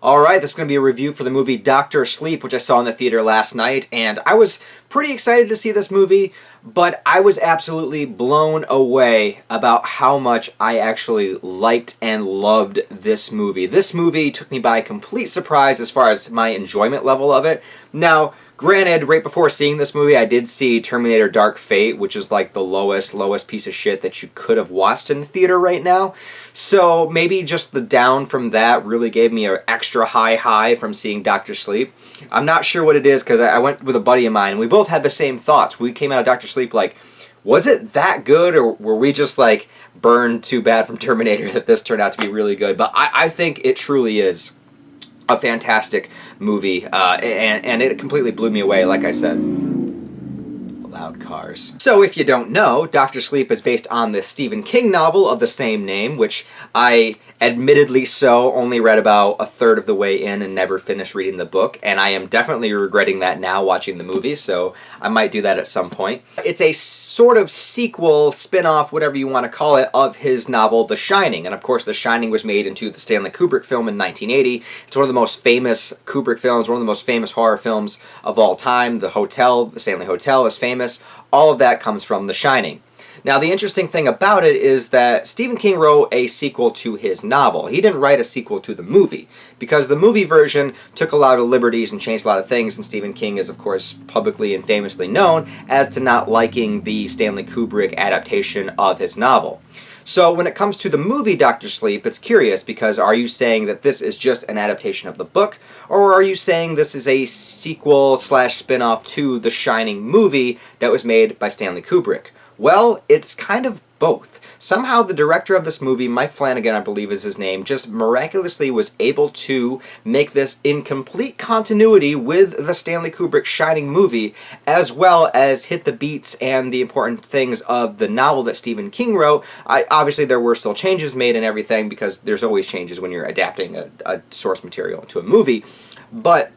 Alright, this is going to be a review for the movie Doctor Sleep, which I saw in the theater last night, and I was pretty excited to see this movie, but I was absolutely blown away about how much I actually liked and loved this movie. This movie took me by complete surprise as far as my enjoyment level of it. Now, granted, right before seeing this movie, I did see Terminator Dark Fate, which is like the lowest piece of shit that you could have watched in the theater right now. So maybe just the down from that really gave me an extra high from seeing Doctor Sleep. I'm not sure what it is because I went with a buddy of mine and we both had the same thoughts. We came out of Doctor Sleep like, was it that good, or were we just like burned too bad from Terminator that this turned out to be really good? But I think it truly is a fantastic movie, and it completely blew me away, like I said. Loud cars. So if you don't know, Doctor Sleep is based on the Stephen King novel of the same name, which I, admittedly so, only read about a third of the way in and never finished reading the book, and I am definitely regretting that now watching the movie, so I might do that at some point. It's a sort of sequel, spin-off, whatever you want to call it, of his novel The Shining, and of course The Shining was made into the Stanley Kubrick film in 1980. It's one of the most famous Kubrick films, one of the most famous horror films of all time. The Hotel, the Stanley Hotel is famous. All of that comes from The Shining. Now, the interesting thing about it is that Stephen King wrote a sequel to his novel. He didn't write a sequel to the movie, because the movie version took a lot of liberties and changed a lot of things, and Stephen King is, of course, publicly and famously known as to not liking the Stanley Kubrick adaptation of his novel. So when it comes to the movie Doctor Sleep, it's curious, because are you saying that this is just an adaptation of the book, or are you saying this is a sequel slash spin-off to the Shining movie that was made by Stanley Kubrick? Well, it's kind of both. Somehow the director of this movie, Mike Flanagan I believe is his name, just miraculously was able to make this in complete continuity with the Stanley Kubrick Shining movie, as well as hit the beats and the important things of the novel that Stephen King wrote. Obviously there were still changes made and everything, because there's always changes when you're adapting a source material into a movie, but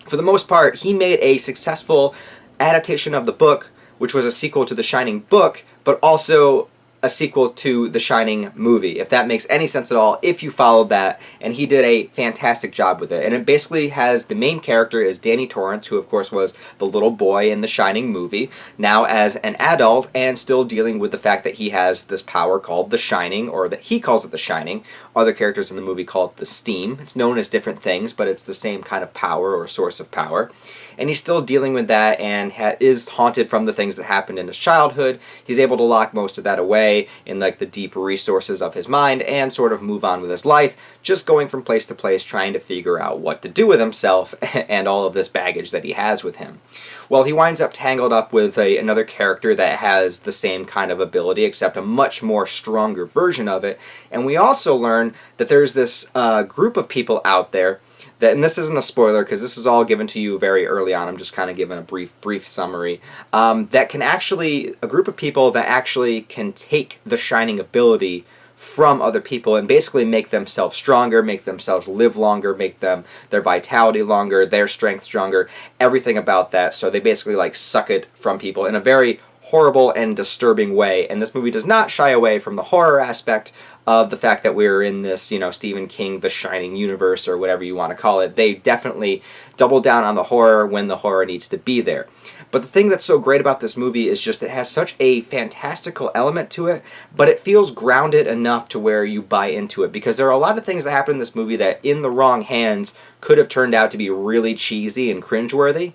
for the most part he made a successful adaptation of the book, which was a sequel to the Shining book, but also a sequel to the Shining movie, if that makes any sense at all, if you followed that, and he did a fantastic job with it. And it basically has, the main character is Danny Torrance, who of course was the little boy in the Shining movie, now as an adult and still dealing with the fact that he has this power called the Shining, or that he calls it the Shining. Other characters in the movie call it the Steam. It's known as different things, but it's the same kind of power or source of power. And he's still dealing with that and is haunted from the things that happened in his childhood. He's able to lock most of that away in like the deep resources of his mind and sort of move on with his life, just going from place to place trying to figure out what to do with himself and all of this baggage that he has with him. Well, he winds up tangled up with another character that has the same kind of ability, except a much more stronger version of it. And we also learn that there's this group of people out there that, and this isn't a spoiler because this is all given to you very early on, I'm just kind of giving a brief summary, that can actually, a group of people that actually can take the Shining ability from other people and basically make themselves stronger, make themselves live longer, make their vitality longer, their strength stronger, everything about that. So they basically like suck it from people in a very horrible and disturbing way. And this movie does not shy away from the horror aspect of the fact that we're in this, you know, Stephen King, The Shining universe, or whatever you want to call it. They definitely double down on the horror when the horror needs to be there. But the thing that's so great about this movie is just it has such a fantastical element to it, but it feels grounded enough to where you buy into it, because there are a lot of things that happen in this movie that in the wrong hands could have turned out to be really cheesy and cringeworthy.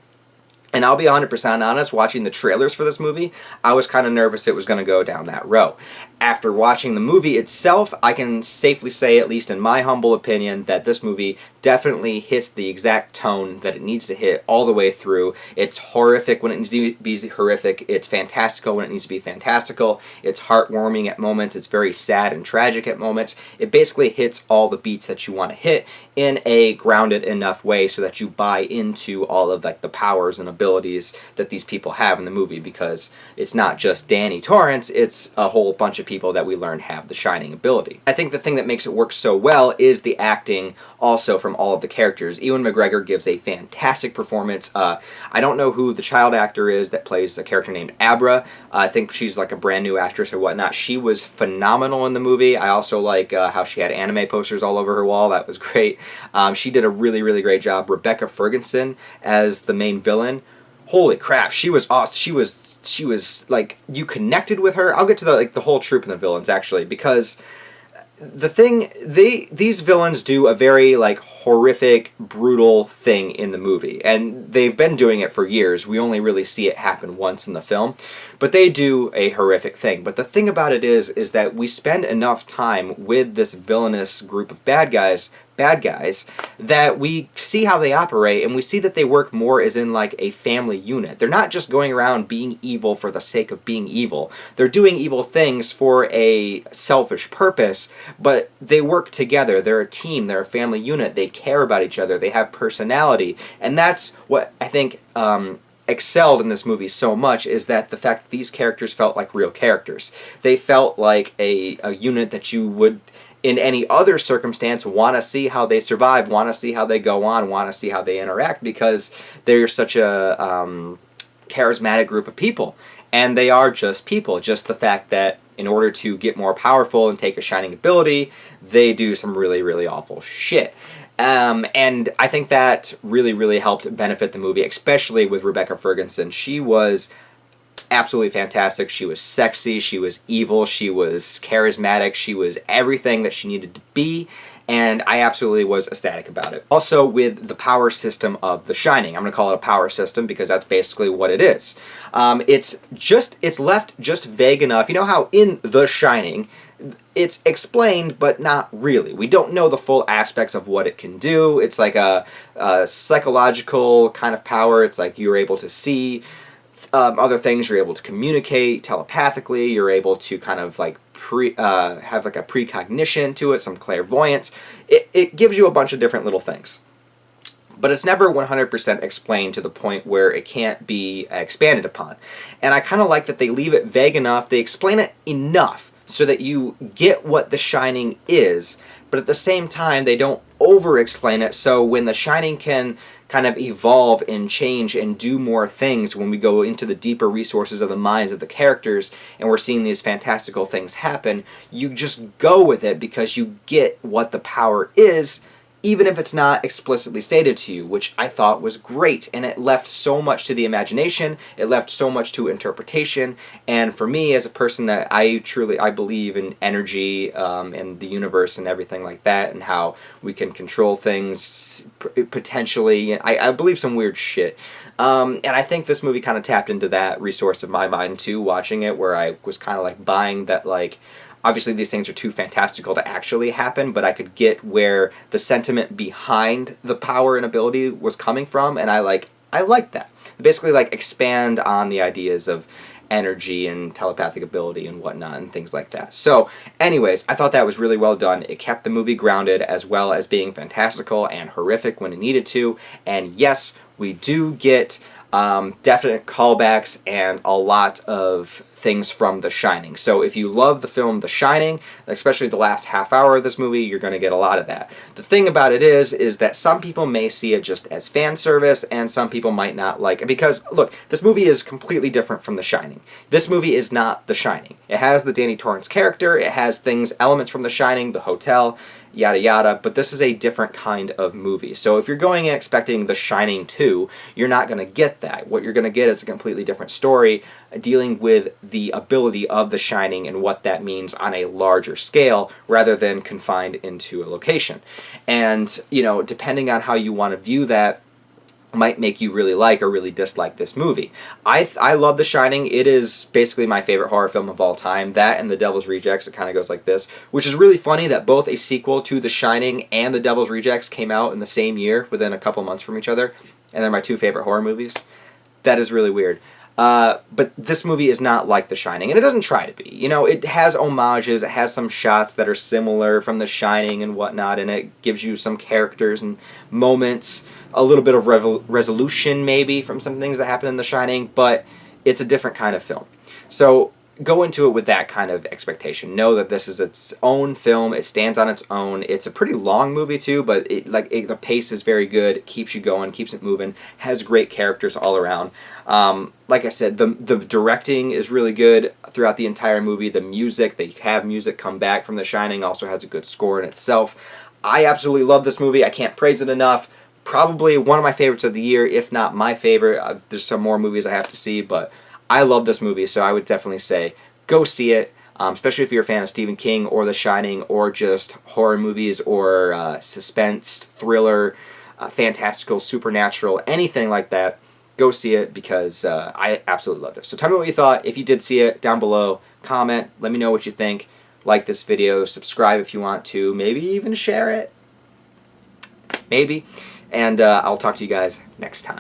And I'll be 100% honest, watching the trailers for this movie, I was kind of nervous it was going to go down that road. After watching the movie itself, I can safely say, at least in my humble opinion, that this movie definitely hits the exact tone that it needs to hit all the way through. It's horrific when it needs to be horrific. It's fantastical when it needs to be fantastical. It's heartwarming at moments. It's very sad and tragic at moments. It basically hits all the beats that you want to hit in a grounded enough way so that you buy into all of like the powers and abilities that these people have in the movie, because it's not just Danny Torrance, it's a whole bunch of people people that we learn have the Shining ability. I think the thing that makes it work so well is the acting also from all of the characters. Ewan McGregor gives a fantastic performance. I don't know who the child actor is that plays a character named Abra. I think she's like a brand new actress or whatnot. She was phenomenal in the movie. I also like how she had anime posters all over her wall. That was great. She did a really, really great job. Rebecca Ferguson as the main villain. Holy crap, she was awesome. She was like, you connected with her. I'll get to the whole troop and the villains actually, because the thing, these villains do a very like horrific, brutal thing in the movie, and they've been doing it for years. We only really see it happen once in the film, but they do a horrific thing. But the thing about it is that we spend enough time with this villainous group of bad guys that we see how they operate, and we see that they work more as in like a family unit. They're not just going around being evil for the sake of being evil. They're doing evil things for a selfish purpose, but they work together. They're a team. They're a family unit. They care about each other. They have personality. And that's what I think excelled in this movie so much, is that the fact that these characters felt like real characters. They felt like a unit that you would, in any other circumstance, want to see how they survive, want to see how they go on, want to see how they interact, because they're such a charismatic group of people. And they are just people. Just the fact that in order to get more powerful and take a Shining ability, they do some really, really awful shit. And I think that really, really helped benefit the movie, especially with Rebecca Ferguson. She was absolutely fantastic. She was sexy, she was evil, she was charismatic, she was everything that she needed to be, and I absolutely was ecstatic about it. Also, with the power system of The Shining, I'm going to call it a power system because that's basically what it is. It's left just vague enough. You know how in The Shining, it's explained, but not really. We don't know the full aspects of what it can do. It's like a psychological kind of power. It's like you're able to see other things, you're able to communicate telepathically, you're able to kind of like have like a precognition to it, some clairvoyance. It gives you a bunch of different little things. But it's never 100% explained to the point where it can't be expanded upon. And I kind of like that they leave it vague enough, they explain it enough so that you get what The Shining is, but at the same time they don't over-explain it, so when The Shining can kind of evolve and change and do more things when we go into the deeper resources of the minds of the characters and we're seeing these fantastical things happen, you just go with it because you get what the power is, even if it's not explicitly stated to you, which I thought was great. And it left so much to the imagination, it left so much to interpretation, and for me as a person that I believe in energy and the universe and everything like that, and how we can control things potentially, I believe some weird shit. And I think this movie kind of tapped into that resource of my mind too, watching it, where I was kind of like buying that, like, obviously these things are too fantastical to actually happen, but I could get where the sentiment behind the power and ability was coming from, and I like that. Basically, like, expand on the ideas of energy and telepathic ability and whatnot and things like that. So, anyways, I thought that was really well done. It kept the movie grounded as well as being fantastical and horrific when it needed to, and yes, we do get definite callbacks and a lot of things from The Shining. So if you love the film The Shining, especially the last half hour of this movie, you're going to get a lot of that. The thing about it is that some people may see it just as fan service, and some people might not like it. Because, look, this movie is completely different from The Shining. This movie is not The Shining. It has the Danny Torrance character, it has elements from The Shining, the hotel, yada yada, but this is a different kind of movie. So if you're going in expecting The Shining 2, you're not going to get that. What you're going to get is a completely different story dealing with the ability of The Shining and what that means on a larger scale rather than confined into a location. And, you know, depending on how you want to view that, might make you really like or really dislike this movie. I love The Shining. It is basically my favorite horror film of all time. That and The Devil's Rejects, it kind of goes like this, which is really funny that both a sequel to The Shining and The Devil's Rejects came out in the same year within a couple months from each other, and they're my two favorite horror movies. That is really weird. But this movie is not like The Shining, and it doesn't try to be. You know, it has homages, it has some shots that are similar from The Shining and whatnot, and it gives you some characters and moments, a little bit of resolution maybe from some things that happen in The Shining, but it's a different kind of film. So go into it with that kind of expectation. Know that this is its own film. It stands on its own. It's a pretty long movie too, but the pace is very good. It keeps you going, keeps it moving. Has great characters all around. Like I said, the directing is really good throughout the entire movie. The music, they have music come back from The Shining, also has a good score in itself. I absolutely love this movie. I can't praise it enough. Probably one of my favorites of the year, if not my favorite. There's some more movies I have to see, but I love this movie, so I would definitely say go see it, especially if you're a fan of Stephen King or The Shining or just horror movies or suspense, thriller, fantastical, supernatural, anything like that. Go see it because I absolutely loved it. So tell me what you thought. If you did see it, down below, comment, let me know what you think. Like this video, subscribe if you want to, maybe even share it. Maybe. And I'll talk to you guys next time.